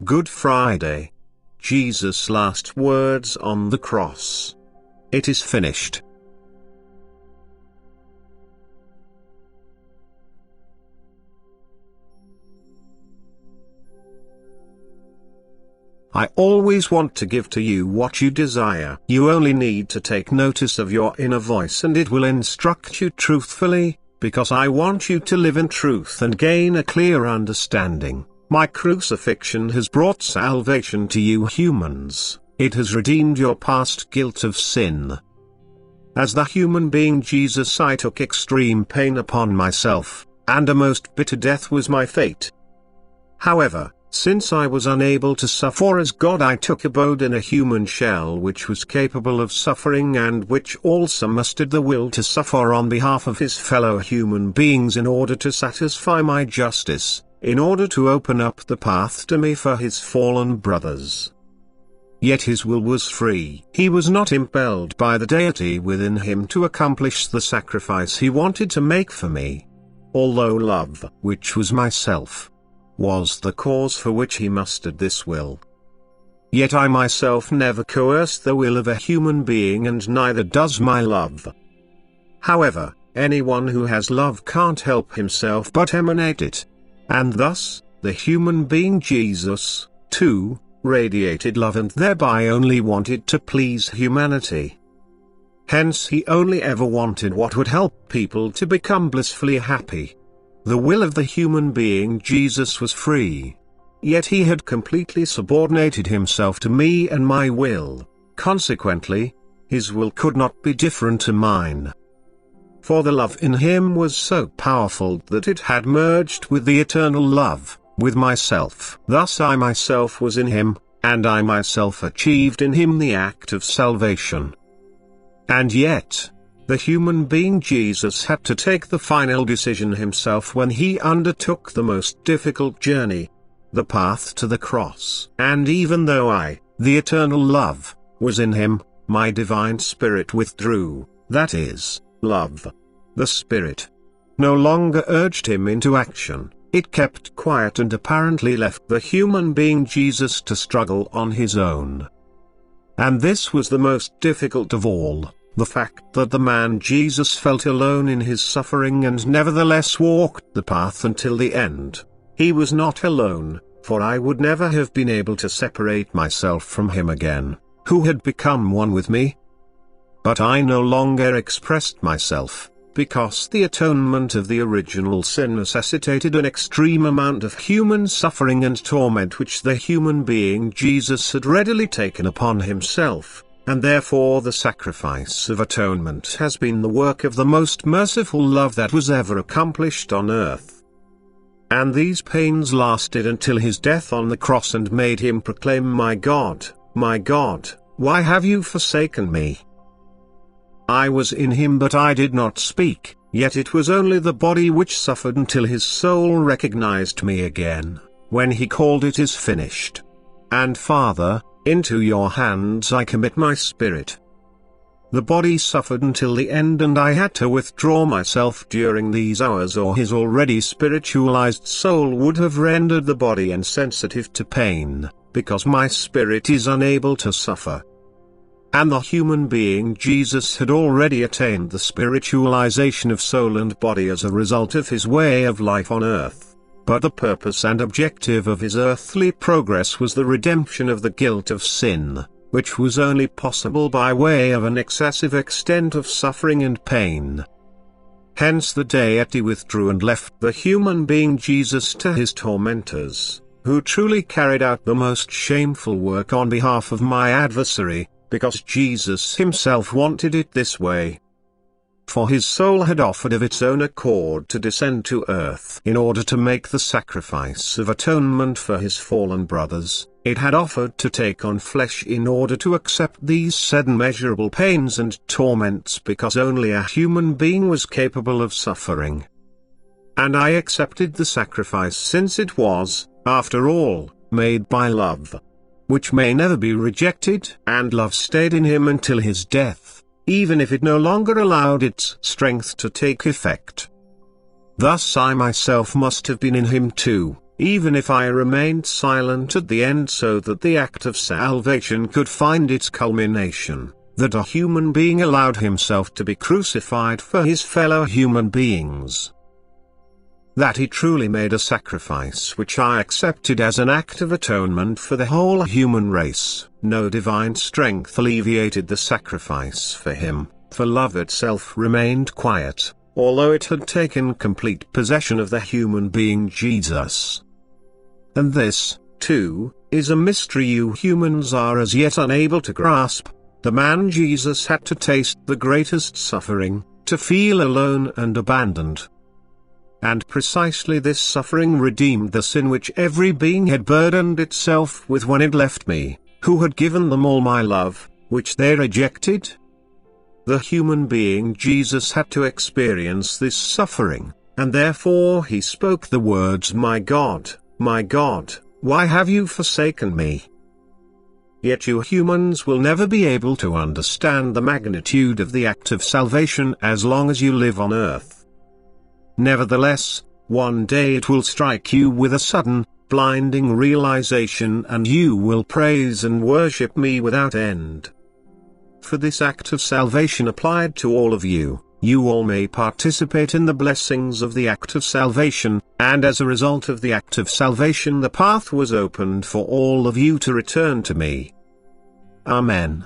Good Friday. Jesus' last words on the cross. It is finished. I always want to give to you what you desire. You only need to take notice of your inner voice and it will instruct you truthfully, because I want you to live in truth and gain a clear understanding. My crucifixion has brought salvation to you humans. It has redeemed your past guilt of sin. As the human being Jesus, I took extreme pain upon myself, and a most bitter death was my fate. However, since I was unable to suffer as God, I took abode in a human shell which was capable of suffering and which also mustered the will to suffer on behalf of his fellow human beings in order to satisfy my justice, in order to open up the path to me for his fallen brothers. Yet his will was free. He was not impelled by the deity within him to accomplish the sacrifice he wanted to make for me. Although love, which was myself, was the cause for which he mustered this will. Yet I myself never coerce the will of a human being, and neither does my love. However, anyone who has love can't help himself but emanate it. And thus, the human being Jesus, too, radiated love and thereby only wanted to please humanity. Hence he only ever wanted what would help people to become blissfully happy. The will of the human being Jesus was free. Yet he had completely subordinated himself to me and my will. Consequently, his will could not be different to mine. For the love in him was so powerful that it had merged with the eternal love, with myself. Thus I myself was in him, and I myself achieved in him the act of salvation. And yet, the human being Jesus had to take the final decision himself when he undertook the most difficult journey, the path to the cross. And even though I, the eternal love, was in him, my divine spirit withdrew, that is, love. The spirit no longer urged him into action, it kept quiet and apparently left the human being Jesus to struggle on his own. And this was the most difficult of all. The fact that the man Jesus felt alone in his suffering and nevertheless walked the path until the end. He was not alone, for I would never have been able to separate myself from him again, who had become one with me. But I no longer expressed myself, because the atonement of the original sin necessitated an extreme amount of human suffering and torment which the human being Jesus had readily taken upon himself. And therefore the sacrifice of atonement has been the work of the most merciful love that was ever accomplished on earth. And these pains lasted until his death on the cross and made him proclaim, my God, why have you forsaken me? I was in him but I did not speak, yet it was only the body which suffered until his soul recognized me again, when he called it is finished. And Father, into your hands I commit my spirit. The body suffered until the end and I had to withdraw myself during these hours, or his already spiritualized soul would have rendered the body insensitive to pain, because my spirit is unable to suffer. And the human being Jesus had already attained the spiritualization of soul and body as a result of his way of life on earth. But the purpose and objective of his earthly progress was the redemption of the guilt of sin, which was only possible by way of an excessive extent of suffering and pain. Hence the deity withdrew and left the human being Jesus to his tormentors, who truly carried out the most shameful work on behalf of my adversary, because Jesus himself wanted it this way. For his soul had offered of its own accord to descend to earth in order to make the sacrifice of atonement for his fallen brothers. It had offered to take on flesh in order to accept these said immeasurable pains and torments, because only a human being was capable of suffering. And I accepted the sacrifice, since it was, after all, made by love, which may never be rejected, and love stayed in him until his death, even if it no longer allowed its strength to take effect. Thus I myself must have been in him too, even if I remained silent at the end so that the act of salvation could find its culmination, that a human being allowed himself to be crucified for his fellow human beings. That he truly made a sacrifice which I accepted as an act of atonement for the whole human race. No divine strength alleviated the sacrifice for him, for love itself remained quiet, although it had taken complete possession of the human being Jesus. And this, too, is a mystery you humans are as yet unable to grasp. The man Jesus had to taste the greatest suffering, to feel alone and abandoned. And precisely this suffering redeemed the sin which every being had burdened itself with when it left me, who had given them all my love, which they rejected. The human being Jesus had to experience this suffering, and therefore he spoke the words, my God, why have you forsaken me?" Yet you humans will never be able to understand the magnitude of the act of salvation as long as you live on earth. Nevertheless, one day it will strike you with a sudden, blinding realization and you will praise and worship me without end. For this act of salvation applied to all of you, you all may participate in the blessings of the act of salvation, and as a result of the act of salvation the path was opened for all of you to return to me. Amen.